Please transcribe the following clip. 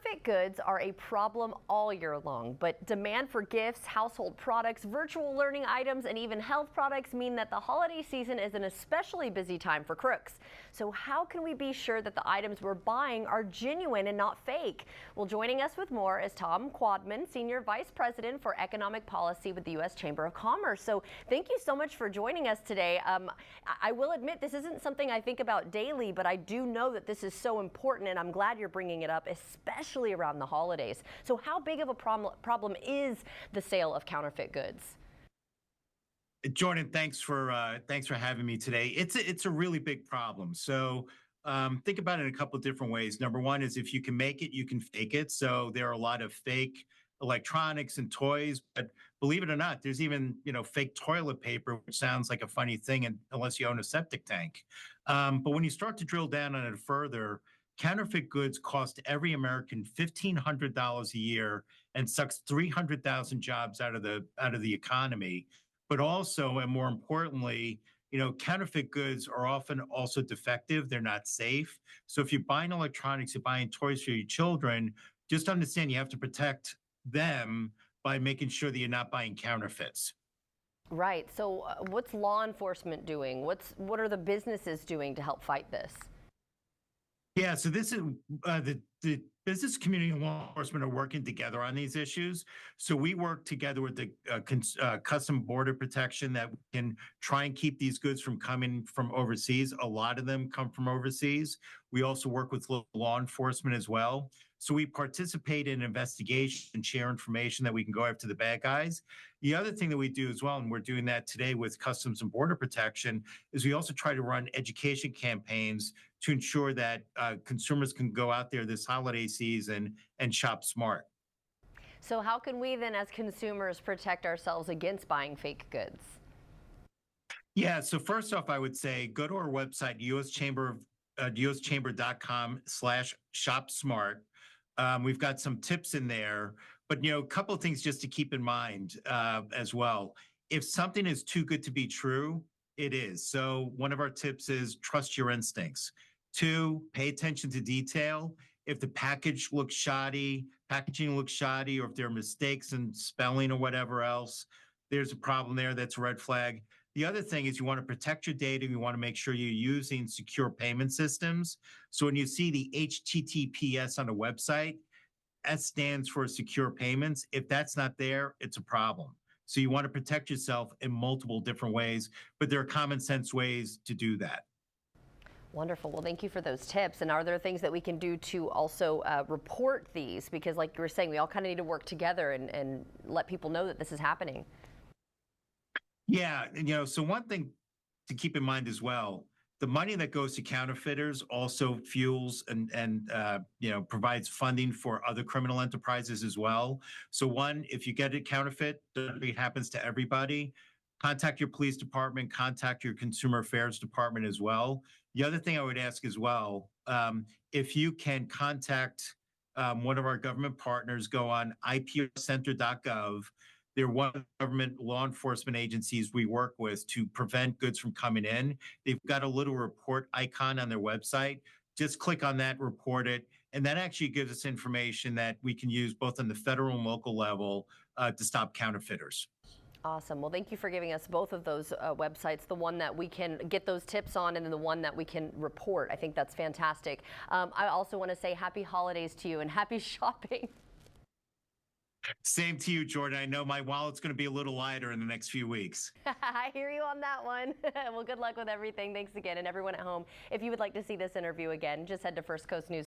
Counterfeit goods are a problem all year long, but demand for gifts, household products, virtual learning items, and even health products mean that the holiday season is an especially busy time for crooks. So how can we be sure that the items we're buying are genuine and not fake? Well, joining us with more is Tom Quadman, Senior Vice President for Economic Policy with the U.S. Chamber of Commerce. So thank you so much for joining us today. I will admit this isn't something I think about daily, but I do know that this is so important, and I'm glad you're bringing it up, especially around the holidays. So how big of a problem is the sale of counterfeit goods? Jordan, thanks for having me today. It's a really big problem. So think about it in a couple of different ways. Number one is if you can make it, you can fake it. So there are a lot of fake electronics and toys, but believe it or not, there's even fake toilet paper, which sounds like a funny thing, unless you own a septic tank. But when you start to drill down on it further, counterfeit goods cost every American $1,500 a year and sucks 300,000 jobs out of the economy. But also, and more importantly, counterfeit goods are often also defective. They're not safe. So if you're buying electronics, you're buying toys for your children, just understand you have to protect them by making sure that you're not buying counterfeits. Right. So what's law enforcement doing? What are the businesses doing to help fight this? Yeah, so this is the business community and law enforcement are working together on these issues. So we work together with the Custom Border Protection that can try and keep these goods from coming from overseas. A lot of them come from overseas. We also work with law enforcement as well. So we participate in investigations and share information that we can go after the bad guys. The other thing that we do as well, and we're doing that today with Customs and Border Protection, is we also try to run education campaigns to ensure that consumers can go out there this holiday season and shop smart. So how can we then as consumers protect ourselves against buying fake goods? Yeah, so first off, I would say go to our website, uschamber.com/shop smart. We've got some tips in there, but a couple of things just to keep in mind as well. If something is too good to be true, it is. So one of our tips is trust your instincts. Two, pay attention to detail. If the packaging looks shoddy, or if there are mistakes in spelling or whatever else, there's a problem there. That's a red flag. The other thing is you want to protect your data. You want to make sure you're using secure payment systems. So when you see the HTTPS on a website, that stands for secure payments. If that's not there, it's a problem. So you want to protect yourself in multiple different ways, but there are common sense ways to do that. Wonderful. Well, thank you for those tips. And are there things that we can do to also report these? Because like you were saying, we all kind of need to work together and let people know that this is happening. Yeah, so one thing to keep in mind as well, the money that goes to counterfeiters also fuels and provides funding for other criminal enterprises as well. So one, if you get a counterfeit, it happens to everybody. Contact your police department, contact your consumer affairs department as well. The other thing I would ask as well, if you can contact one of our government partners, go on ipcenter.gov. They're one of the government law enforcement agencies we work with to prevent goods from coming in. They've got a little report icon on their website. Just click on that, report it, and that actually gives us information that we can use both on the federal and local level to stop counterfeiters. Awesome. Well, thank you for giving us both of those websites, the one that we can get those tips on and then the one that we can report. I think that's fantastic. I also want to say happy holidays to you and happy shopping. Same to you, Jordan. I know my wallet's going to be a little lighter in the next few weeks. I hear you on that one. Well, good luck with everything. Thanks again. And everyone at home, if you would like to see this interview again, just head to First Coast News.